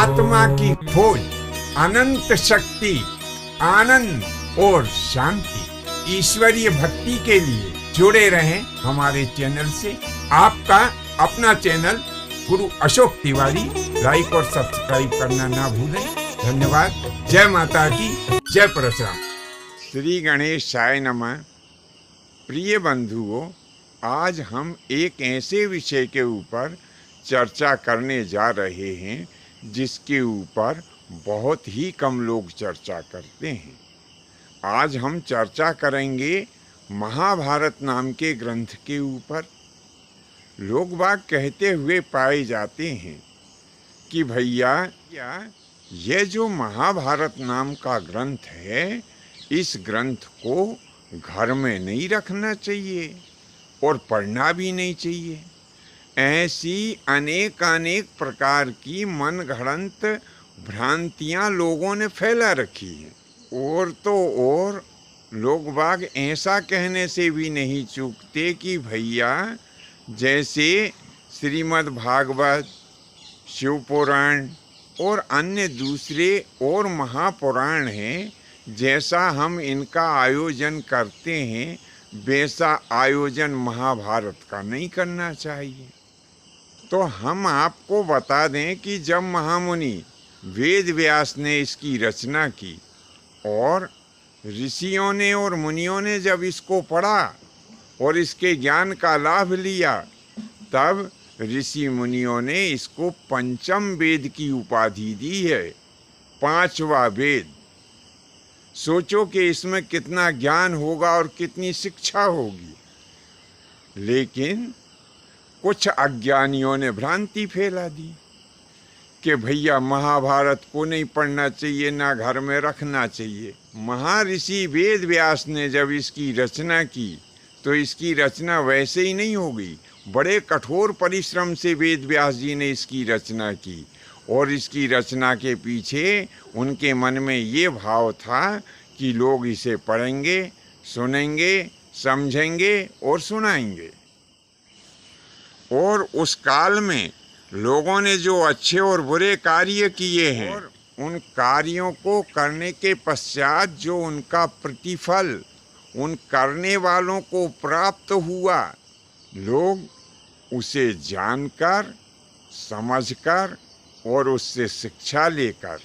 आत्मा की खोज, अनंत शक्ति, आनंद और शांति, ईश्वरीय भक्ति के लिए जुड़े रहें हमारे चैनल से। आपका अपना चैनल गुरु अशोक तिवारी, लाइक और सब्सक्राइब करना ना भूलें। धन्यवाद। जय माता की, जय परशुराम। श्री गणेशाय नमः। प्रिय बंधुओं, आज हम एक ऐसे विषय के ऊपर चर्चा करने जा रहे हैं जिसके ऊपर बहुत ही कम लोग चर्चा करते हैं। आज हम चर्चा करेंगे महाभारत नाम के ग्रंथ के ऊपर। लोग बाग कहते हुए पाए जाते हैं कि भैया ये जो महाभारत नाम का ग्रंथ है, इस ग्रंथ को घर में नहीं रखना चाहिए और पढ़ना भी नहीं चाहिए। ऐसी अनेक प्रकार की मनगढ़ंत भ्रांतियां लोगों ने फैला रखी हैं। और तो और लोग बाग ऐसा कहने से भी नहीं चूकते कि भैया जैसे श्रीमद् भागवत, शिव पुराण और अन्य दूसरे और महापुराण हैं, जैसा हम इनका आयोजन करते हैं वैसा आयोजन महाभारत का नहीं करना चाहिए। तो हम आपको बता दें कि जब महामुनि वेद व्यास ने इसकी रचना की और ऋषियों ने और मुनियों ने जब इसको पढ़ा और इसके ज्ञान का लाभ लिया, तब ऋषि मुनियों ने इसको पंचम वेद की उपाधि दी है, पांचवा वेद। सोचो कि इसमें कितना ज्ञान होगा और कितनी शिक्षा होगी। लेकिन कुछ अज्ञानियों ने भ्रांति फैला दी कि भैया महाभारत को नहीं पढ़ना चाहिए, ना घर में रखना चाहिए। महर्षि वेद व्यास ने जब इसकी रचना की तो इसकी रचना वैसे ही नहीं होगी। बड़े कठोर परिश्रम से वेद व्यास जी ने इसकी रचना की और इसकी रचना के पीछे उनके मन में ये भाव था कि लोग इसे पढ़ेंगे, सुनेंगे, समझेंगे और सुनाएंगे। और उस काल में लोगों ने जो अच्छे और बुरे कार्य किए हैं, उन कार्यों को करने के पश्चात जो उनका प्रतिफल उन करने वालों को प्राप्त हुआ, लोग उसे जानकर, समझकर और उससे शिक्षा लेकर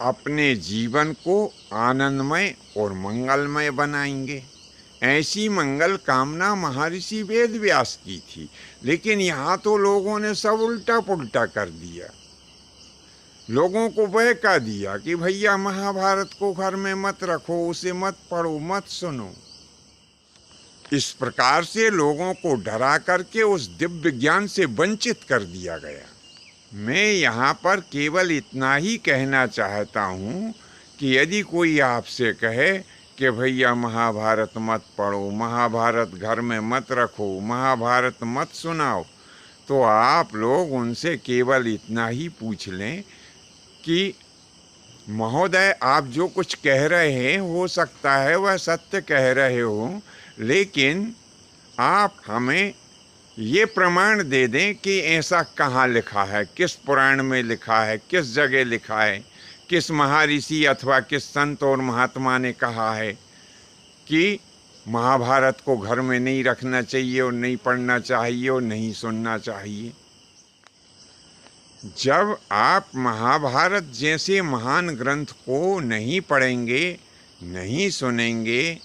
अपने जीवन को आनंदमय और मंगलमय बनाएंगे। ऐसी मंगल कामना महर्षि वेद व्यास की थी। लेकिन यहाँ तो लोगों ने सब उल्टा पुल्टा कर दिया। लोगों को बहका दिया कि भैया महाभारत को घर में मत रखो, उसे मत पढ़ो, मत सुनो। इस प्रकार से लोगों को डरा करके उस दिव्य ज्ञान से वंचित कर दिया गया। मैं यहाँ पर केवल इतना ही कहना चाहता हूँ कि यदि कोई आपसे कहे कि भैया महाभारत मत पढ़ो, महाभारत घर में मत रखो, महाभारत मत सुनाओ, तो आप लोग उनसे केवल इतना ही पूछ लें कि महोदय आप जो कुछ कह रहे हैं हो सकता है वह सत्य कह रहे हो, लेकिन आप हमें ये प्रमाण दे दें कि ऐसा कहाँ लिखा है, किस पुराण में लिखा है, किस जगह लिखा है, किस महर्षि अथवा किस संत और महात्मा ने कहा है कि महाभारत को घर में नहीं रखना चाहिए और नहीं पढ़ना चाहिए और नहीं सुनना चाहिए। जब आप महाभारत जैसे महान ग्रंथ को नहीं पढ़ेंगे, नहीं सुनेंगे,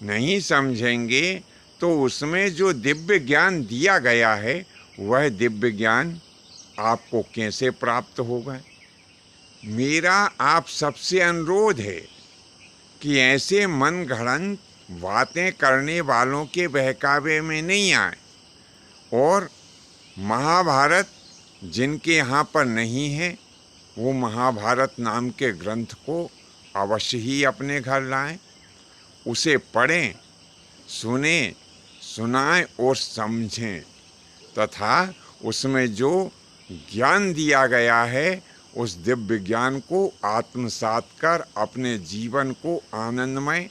नहीं समझेंगे, तो उसमें जो दिव्य ज्ञान दिया गया है वह दिव्य ज्ञान आपको कैसे प्राप्त होगा। मेरा आप सबसे अनुरोध है कि ऐसे मनगढ़ंत बातें करने वालों के बहकावे में नहीं आए और महाभारत जिनके यहाँ पर नहीं है वो महाभारत नाम के ग्रंथ को अवश्य ही अपने घर लाएं, उसे पढ़ें, सुनें, सुनाएं और समझें तथा उसमें जो ज्ञान दिया गया है उस दिव्य ज्ञान को आत्मसात कर अपने जीवन को आनंदमय,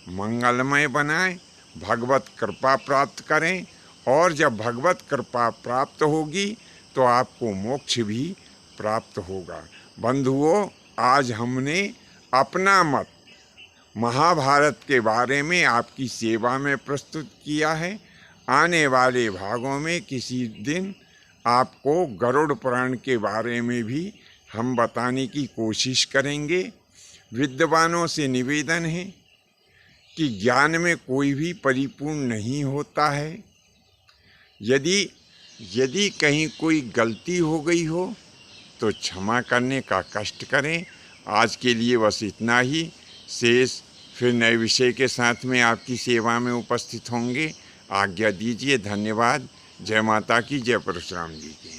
मंगलमय बनाएं, भगवत कृपा प्राप्त करें। और जब भगवत कृपा प्राप्त होगी तो आपको मोक्ष भी प्राप्त होगा। बंधुओं, आज हमने अपना मत महाभारत के बारे में आपकी सेवा में प्रस्तुत किया है। आने वाले भागों में किसी दिन आपको गरुड़ पुराण के बारे में भी हम बताने की कोशिश करेंगे। विद्वानों से निवेदन है कि ज्ञान में कोई भी परिपूर्ण नहीं होता है। यदि कहीं कोई गलती हो गई हो तो क्षमा करने का कष्ट करें। आज के लिए बस इतना ही। शेष फिर नए विषय के साथ में आपकी सेवा में उपस्थित होंगे। आज्ञा दीजिए। धन्यवाद। जय माता की, जय परशुराम जी की।